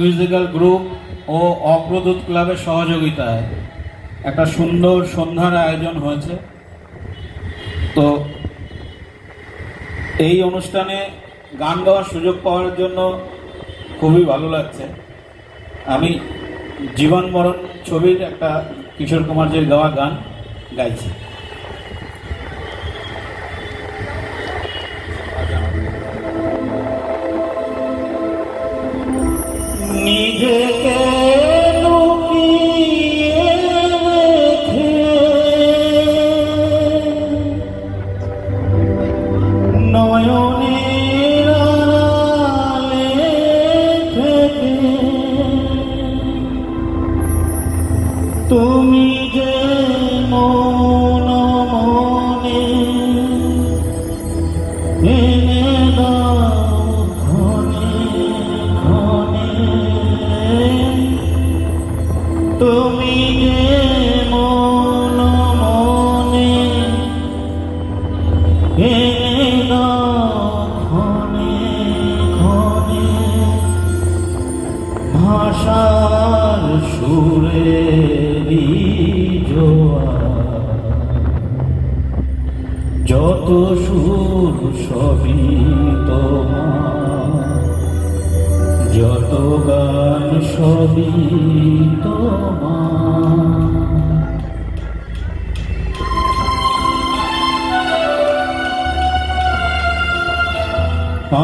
Musical group ও অগ্রদূত ক্লাবের সহযোগিতায় একটা সুন্দর সন্ধ্যার আয়োজন হয়েছে। তো এই অনুষ্ঠানে গান গাওয়ার সুযোগ পাওয়ার জন্য খুবই ভালো লাগছে। আমি জীবন মরণ ছবির একটা কিশোর কুমারজির গাওয়া গান গাইছি। নিজেকে লুকিয়ে রেখে নয়নের আড়ালে থেকে তুমি যে মন মনে এনে দাও ঘনে ঘনে, তুমি যে মন মনে এনে দাও ঘনে ঘনে, ভাষার সুরে যত সুর সবই তোমার, যত গান সবই তোমার।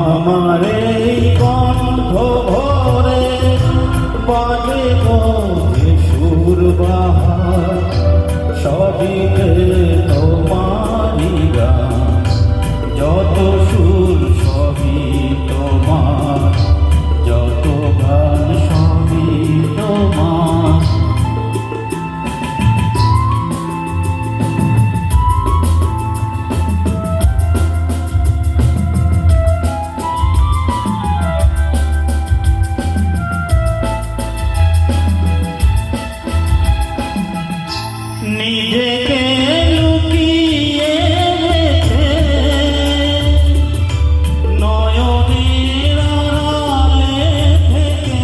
আমার এই কণ্ঠ ভরে বাজে গো সুর বাহার, সবই তোমারই গান, যত সুর সবই তোমার, যত গান সবই তোমার। নিজেকে লুকিয়ে রেখে নয়নের আড়ালে থেকে,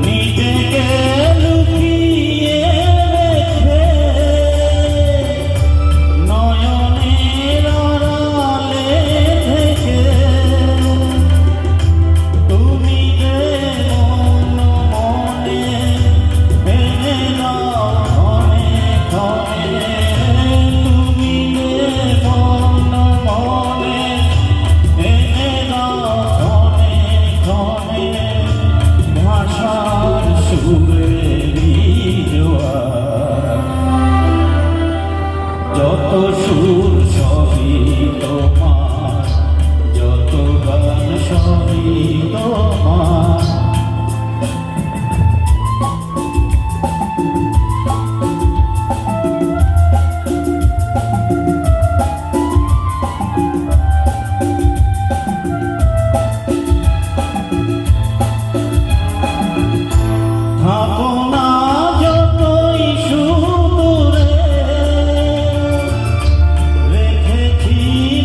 নিজেকে লুকিয়ে রেখে নয়নের আড়ালে থেকে, তুমি যে মন মনে এনে দাও ঘনে ঘনে, তুমি যে মন মনে এনে দাও ঘনে ঘনে, ভাষার সুরেরই জোয়ার, যত সুর সবই তোমার, যত গান সবই তোমার। থাকো না যতই সুদূরে, রেখেছি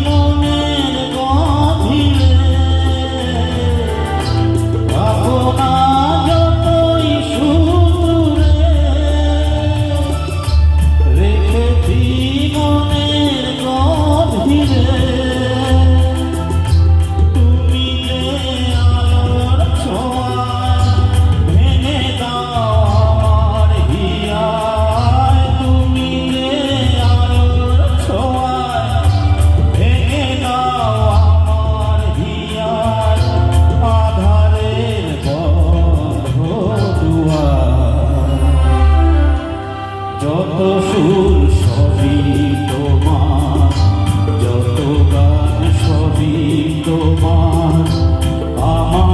মনের গভীরে। থাকো না যতই সুদূরে, রেখেছি মনের গভীরে, তুমি যে আলোর ছোঁয়ায় ভেঙে দাও আমার হিয়ায়, তুমি যে আলোর ছোঁয়ায় ভেঙে দাও আমার হিয়ায়, আধারের বন্ধ দুয়ার, যত সুর সবই তোমার, যত গান সবই তোমার। আমার